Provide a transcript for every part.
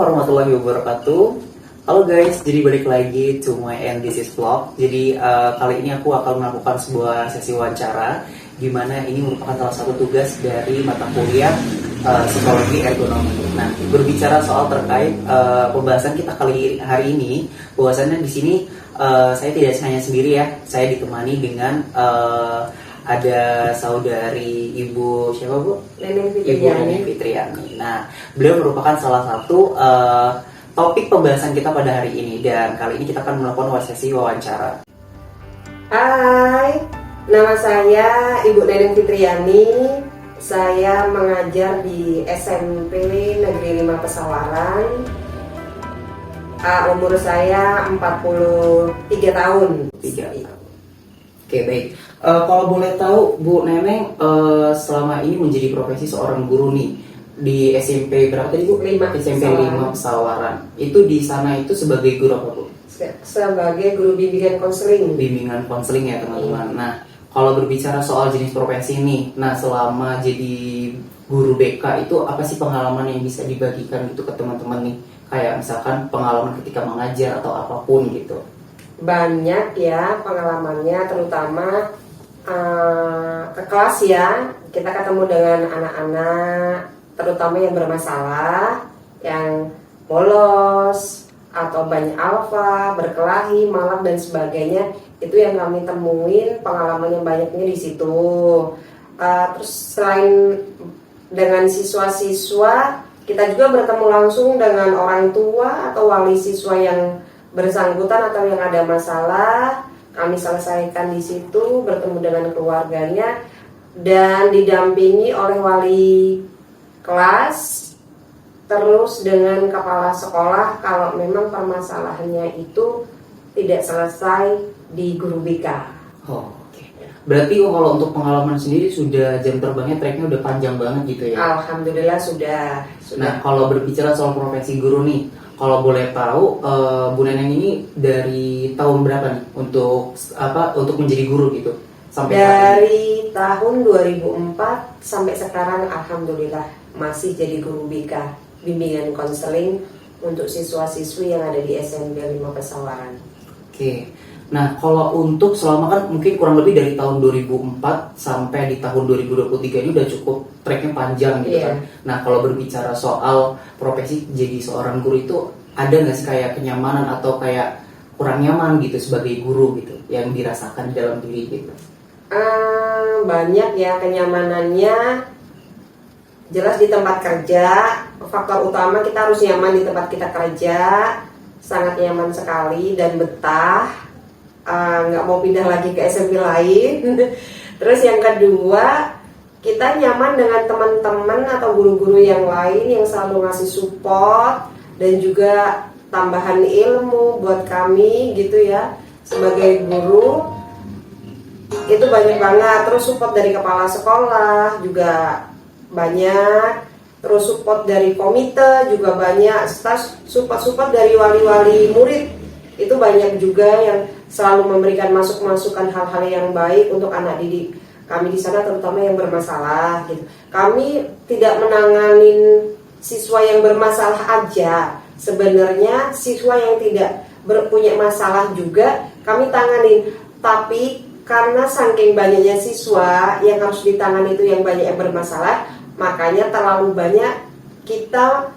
warahmatullahi wabarakatuh. Halo guys, jadi balik lagi to my and this is vlog. Jadi kali ini aku akan melakukan sebuah sesi wawancara, di mana ini merupakan salah satu tugas dari mata kuliah psikologi ergonomi. Nah, berbicara soal terkait pembahasan kita hari ini, bahwasannya di sini saya tidak hanya sendiri ya, saya ditemani dengan ada saudari Ibu siapa Bu? Ibu Neneng Fitriani. Nah, beliau merupakan salah satu topik pembahasan kita pada hari ini, dan kali ini kita akan melakukan sesi wawancara. Hai, nama saya Ibu Neneng Fitriani. Saya mengajar di SMP Negeri 5 Pesawaran. Umur saya 43 tahun. 3 tahun. Oke, baik. Kalau boleh tahu, Bu Neneng selama ini menjadi profesi seorang guru nih di SMP berapa tadi Bu? 5 SMP 5 Pesawaran. Itu di sana itu sebagai guru apa Bu? Sebagai guru bimbingan konseling. Bimbingan konseling ya teman-teman. Nah, kalau berbicara soal jenis profesi ini, nah selama jadi guru BK itu apa sih pengalaman yang bisa dibagikan gitu ke teman-teman nih? Kayak misalkan pengalaman ketika mengajar atau apapun gitu. Banyak ya pengalamannya, terutama ke kelas ya. Kita ketemu dengan anak-anak terutama yang bermasalah, yang bolos atau banyak alfa, berkelahi, malak dan sebagainya. Itu yang kami temuin, pengalamannya banyaknya di situ. Terus selain dengan siswa-siswa, kita juga bertemu langsung dengan orang tua atau wali siswa yang bersangkutan atau yang ada masalah. Kami selesaikan di situ, bertemu dengan keluarganya dan didampingi oleh wali kelas, terus dengan kepala sekolah kalau memang permasalahannya itu tidak selesai di guru BK. Oh, oke. Berarti kalau untuk pengalaman sendiri sudah jam terbangnya treknya udah panjang banget gitu ya? Alhamdulillah sudah. Nah, kalau berbicara soal profesi guru nih, kalau boleh tahu Bu Neneng ini dari tahun berapa nih untuk menjadi guru gitu? Sampai dari tahun 2004 sampai sekarang alhamdulillah masih jadi guru BK, bimbingan konseling untuk siswa-siswi yang ada di SMP 5 Pesawaran. Oke. Nah, kalau untuk selama kan mungkin kurang lebih dari tahun 2004 sampai di tahun 2023 ini udah cukup treknya panjang gitu kan. Nah, kalau berbicara soal profesi jadi seorang guru itu ada nggak sih kayak kenyamanan atau kayak kurang nyaman gitu sebagai guru gitu yang dirasakan di dalam diri gitu? Banyak ya kenyamanannya. Jelas di tempat kerja, faktor utama kita harus nyaman di tempat kita kerja, sangat nyaman sekali dan betah. Nggak mau pindah lagi ke SMP lain. Terus yang kedua, kita nyaman dengan teman-teman atau guru-guru yang lain yang selalu ngasih support dan juga tambahan ilmu buat kami gitu ya. Sebagai guru itu banyak banget. Terus support dari kepala sekolah juga banyak. Terus support dari komite juga banyak. Support dari wali-wali murid itu banyak juga yang selalu memberikan masukan hal-hal yang baik untuk anak didik kami di sana, terutama yang bermasalah gitu. Kami tidak menanganin siswa yang bermasalah aja. Sebenarnya siswa yang tidak punya masalah juga kami tanganin. Tapi karena saking banyaknya siswa yang harus ditangani itu yang banyak yang bermasalah, makanya terlalu banyak kita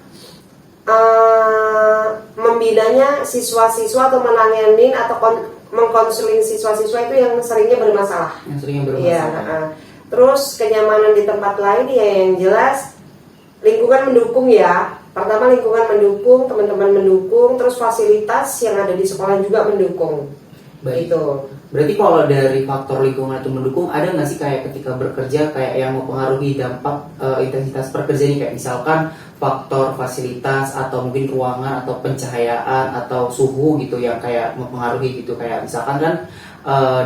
membinanya siswa-siswa atau menanganin atau mengkonseling siswa-siswa itu yang seringnya bermasalah. Ya, terus kenyamanan di tempat lain ya yang jelas lingkungan mendukung ya. Pertama lingkungan mendukung, teman-teman mendukung, terus fasilitas yang ada di sekolah juga mendukung. Baik. Itu. Berarti kalau dari faktor lingkungan itu mendukung, ada nggak sih kayak ketika bekerja kayak yang mempengaruhi dampak intensitas pekerjaan, kayak misalkan faktor fasilitas atau mungkin ruangan atau pencahayaan atau suhu gitu yang kayak mempengaruhi gitu, kayak misalkan kan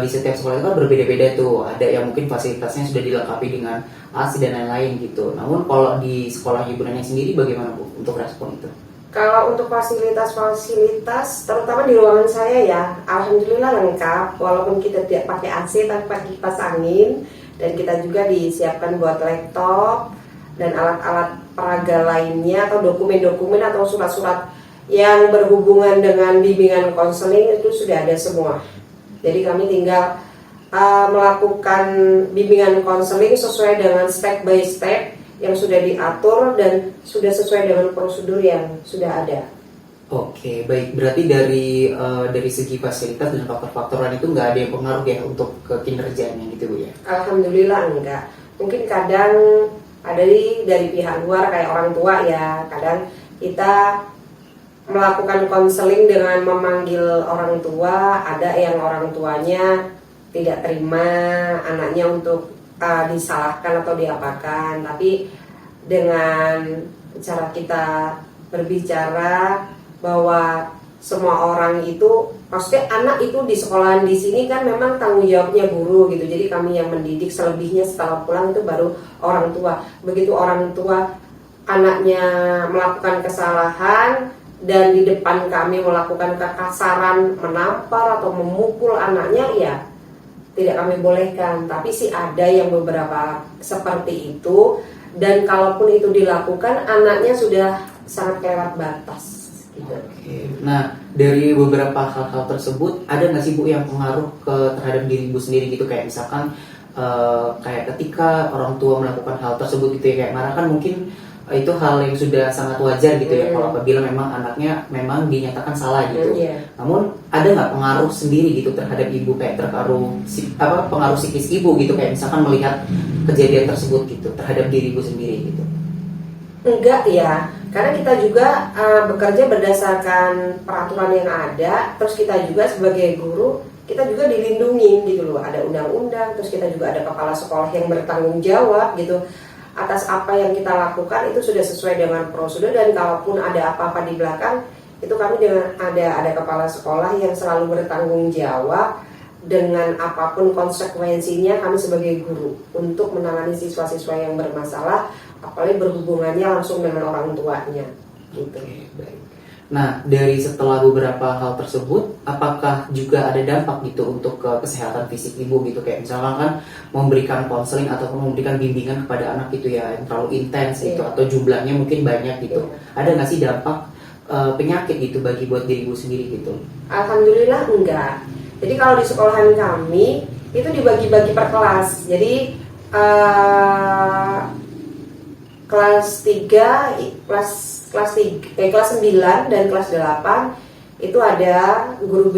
di setiap sekolah itu kan berbeda-beda tuh, ada yang mungkin fasilitasnya sudah dilengkapi dengan AC dan lain-lain gitu. Namun kalau di sekolah Ibu Neneng sendiri bagaimana Bu untuk respon itu? Kalau untuk fasilitas, terutama di ruangan saya ya, alhamdulillah lengkap. Walaupun kita tidak pakai AC, tapi pakai kipas angin, dan kita juga disiapkan buat laptop dan alat-alat peraga lainnya atau dokumen-dokumen atau surat-surat yang berhubungan dengan bimbingan konseling itu sudah ada semua. Jadi kami tinggal melakukan bimbingan konseling sesuai dengan step by step yang sudah diatur dan sudah sesuai dengan prosedur yang sudah ada. Oke, baik. Berarti dari segi fasilitas dan faktor-faktor lain itu nggak ada yang pengaruh ya untuk ke kinerjanya gitu Bu ya? Alhamdulillah enggak. Mungkin kadang ada dari pihak luar kayak orang tua ya. Kadang kita melakukan konseling dengan memanggil orang tua, ada yang orang tuanya tidak terima anaknya untuk disalahkan atau diapakan. Tapi dengan cara kita berbicara bahwa semua orang itu, maksudnya anak itu di sekolahan di sini kan memang tanggung jawabnya guru gitu. Jadi kami yang mendidik, selebihnya setelah pulang itu baru orang tua. Begitu orang tua anaknya melakukan kesalahan dan di depan kami melakukan kekasaran, menampar atau memukul anaknya, ya tidak kami bolehkan. Tapi sih ada yang beberapa seperti itu, dan kalaupun itu dilakukan anaknya sudah sangat kelewat batas. Oke. Nah, dari beberapa hal-hal tersebut ada nggak sih Bu yang pengaruh terhadap diri Ibu sendiri gitu, kayak misalkan kayak ketika orang tua melakukan hal tersebut gitu ya, kayak marah kan mungkin itu hal yang sudah sangat wajar gitu ya kalau apabila memang anaknya memang dinyatakan salah gitu. Namun ada nggak pengaruh sendiri gitu terhadap Ibu, kayak pengaruh psikis Ibu gitu, kayak misalkan melihat kejadian tersebut gitu terhadap diri Ibu sendiri gitu? Enggak ya, karena kita juga bekerja berdasarkan peraturan yang ada. Terus kita juga sebagai guru, kita juga dilindungi gitu loh. Ada undang-undang, terus kita juga ada kepala sekolah yang bertanggung jawab gitu atas apa yang kita lakukan. Itu sudah sesuai dengan prosedur, dan kalaupun ada apa-apa di belakang, itu kami dengan ada kepala sekolah yang selalu bertanggung jawab dengan apapun konsekuensinya. Kami sebagai guru untuk menangani siswa-siswa yang bermasalah, apalagi berhubungannya langsung dengan orang tuanya gitu. Oke, baik. Nah, dari setelah beberapa hal tersebut, apakah juga ada dampak gitu untuk ke kesehatan fisik Ibu gitu, kayak misalkan kan memberikan konseling ataupun memberikan bimbingan kepada anak gitu ya yang terlalu intens gitu, atau jumlahnya mungkin banyak gitu. Ada nggak sih dampak penyakit gitu buat diri Ibu sendiri gitu? Alhamdulillah enggak. Jadi kalau di sekolahan kami itu dibagi-bagi per kelas. Jadi kelas 3, kelas 9 dan kelas 8 itu ada guru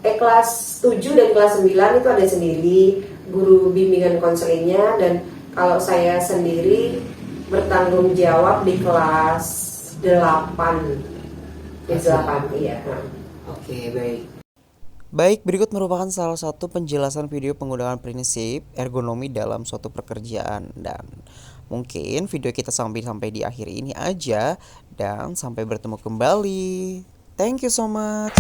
kelas 7 dan kelas 9 itu ada sendiri guru bimbingan konselingnya, dan kalau saya sendiri bertanggung jawab di kelas 8. Kelas 8 iya. Oke, baik. Baik, berikut merupakan salah satu penjelasan video penggunaan prinsip ergonomi dalam suatu pekerjaan. Dan mungkin video kita sampai di akhir ini aja, dan sampai bertemu kembali. Thank you so much.